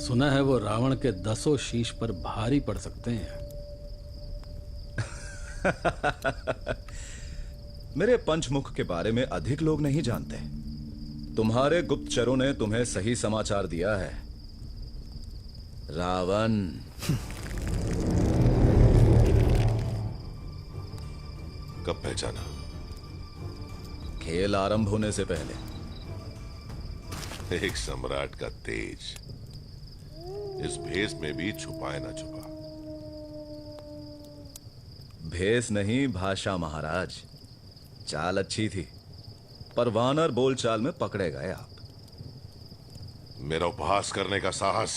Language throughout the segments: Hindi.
सुना है वो रावण के 10 शीश पर भारी पड़ सकते हैं। मेरे पंचमुख के बारे में अधिक लोग नहीं जानते। तुम्हारे गुप्तचरों ने तुम्हें सही समाचार दिया है। रावण कब पहचाना? खेल आरंभ होने से पहले। एक सम्राट का तेज इस भेष में भी छुपाए ना छुपा। भेष नहीं भाषा महाराज। चाल अच्छी थी, पर वानर बोलचाल में पकड़े गए आप। मेरा उपहास करने का साहस।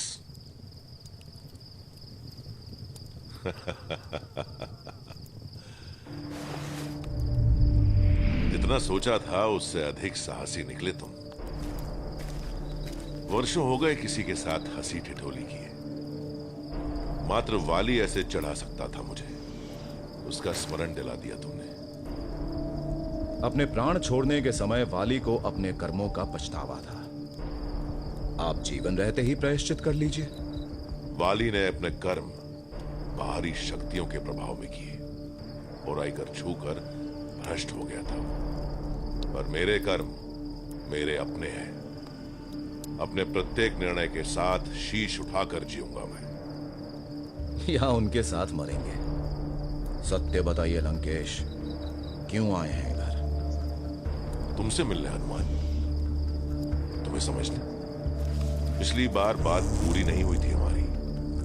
जितना सोचा था उससे अधिक साहसी निकले तुम। वर्षों हो गए किसी के साथ हंसी ठिठोली किए। मात्र वाली ऐसे चढ़ा सकता था मुझे, उसका स्मरण दिला दिया तुमने। अपने प्राण छोड़ने के समय वाली को अपने कर्मों का पछतावा था। आप जीवन रहते ही प्रायश्चित कर लीजिए। वाली ने अपने कर्म बाहरी शक्तियों के प्रभाव में किए, बुराई कर छूकर भ्रष्ट हो गया था। पर मेरे कर्म मेरे अपने हैं। अपने प्रत्येक निर्णय के साथ शीश उठाकर जीऊंगा मैं। या उनके साथ मरेंगे। सत्य बताइए लंकेश, क्यों आए हैं इधर? तुमसे मिलने हनुमान। तुम्हें समझने पिछली बार बात पूरी नहीं हुई थी हमारी।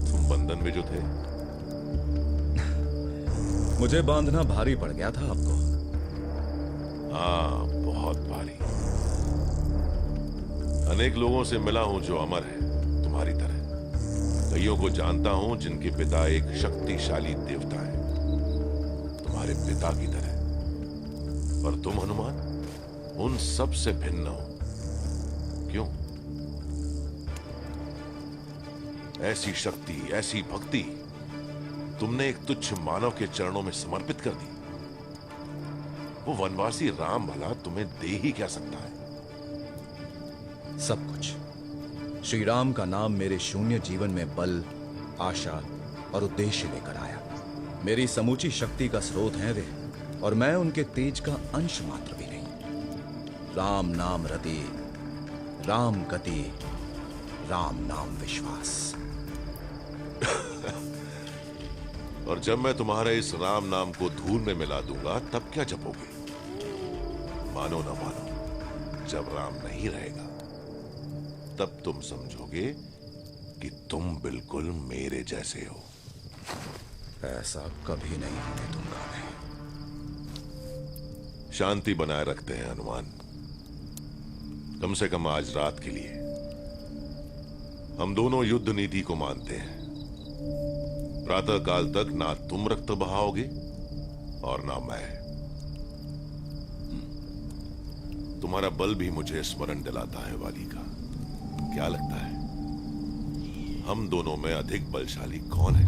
तुम बंधन में जो थे। मुझे बांधना भारी पड़ गया था आपको। हाँ, बहुत भारी। अनेक लोगों से मिला हूं जो अमर है तुम्हारी तरह। कईयों को जानता हूं जिनके पिता एक शक्तिशाली देवता है, तुम्हारे पिता की तरह। पर तुम हनुमान उन सब से भिन्न हो। क्यों? ऐसी शक्ति, ऐसी भक्ति तुमने एक तुच्छ मानव के चरणों में समर्पित कर दी। वो वनवासी राम भला तुम्हें दे ही क्या सकता है? सब कुछ। श्री राम का नाम मेरे शून्य जीवन में बल, आशा और उद्देश्य लेकर आया। मेरी समूची शक्ति का स्रोत हैं वे, और मैं उनके तेज का अंश मात्र भी नहीं। राम नाम रति, राम गति, राम नाम विश्वास। और जब मैं तुम्हारे इस राम नाम को धूल में मिला दूंगा तब क्या जपोगे? मानो ना मानो, जब राम नहीं रहेगा तब तुम समझोगे कि तुम बिल्कुल मेरे जैसे हो। ऐसा कभी नहीं होने दूंगा मैं। शांति बनाए रखते हैं हनुमान, कम से कम आज रात के लिए। हम दोनों युद्ध नीति को मानते हैं। प्रातः काल तक ना तुम रक्त बहाओगे और ना मैं। तुम्हारा बल भी मुझे स्मरण दिलाता है वाली का। क्या लगता है हम दोनों में अधिक बलशाली कौन है?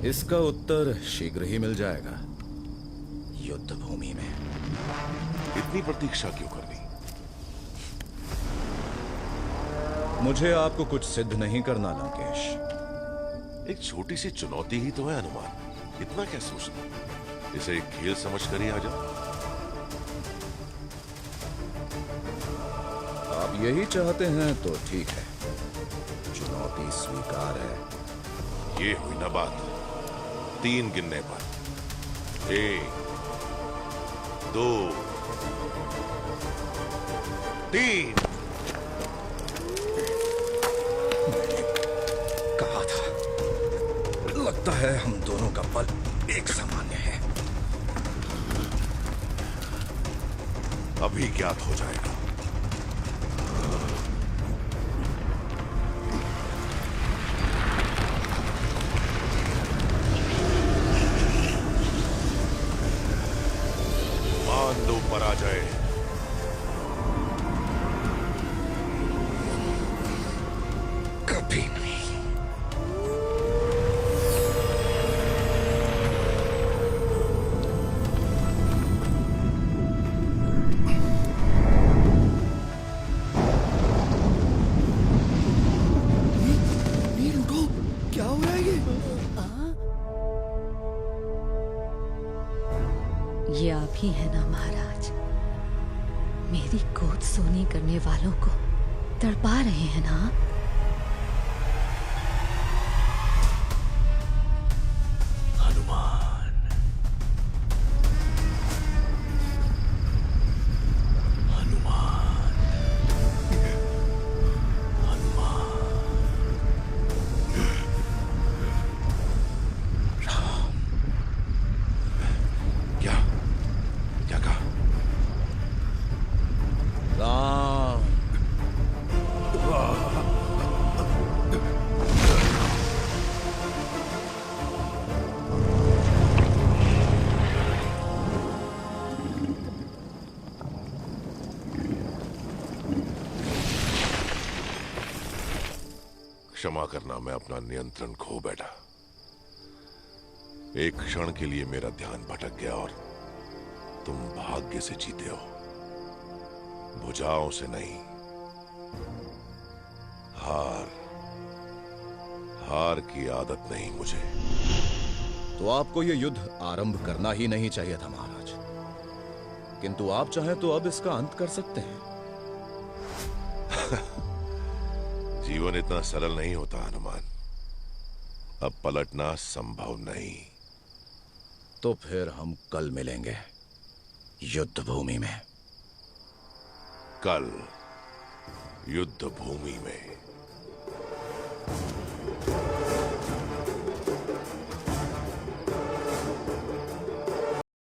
इसका उत्तर शीघ्र ही मिल जाएगा युद्ध भूमि में। इतनी प्रतीक्षा क्यों करनी? मुझे आपको कुछ सिद्ध नहीं करना लंकेश। एक छोटी सी चुनौती ही तो है हनुमान, इतना क्या सोचना? इसे एक खेल समझ कर ही आ जाओ। आप यही चाहते हैं तो ठीक है, चुनौती स्वीकार है। ये हुई ना बात। 3 गिनने पर 1 2 3। कहा था, लगता है हम दोनों का बल एक सामान्य है। अभी ज्ञात हो जाएगा। मान लो पराजय। कभी नहीं। रही है ना महाराज, मेरी गोद सोनी करने वालों को तड़पा रहे हैं ना। हनुमान, हनुमान, हनुमान। क्या क्या कहा? राम। क्षमा करना, मैं अपना नियंत्रण खो बैठा। एक क्षण के लिए मेरा ध्यान भटक गया और तुम भाग्य से जीते हो, भुजाओं से नहीं। हार की आदत नहीं मुझे। तो आपको यह युद्ध आरंभ करना ही नहीं चाहिए था महाराज, किंतु आप चाहें तो अब इसका अंत कर सकते हैं। जीवन इतना सरल नहीं होता हनुमान। अब पलटना संभव नहीं। तो फिर हम कल मिलेंगे युद्ध भूमि में। कल युद्ध भूमि में।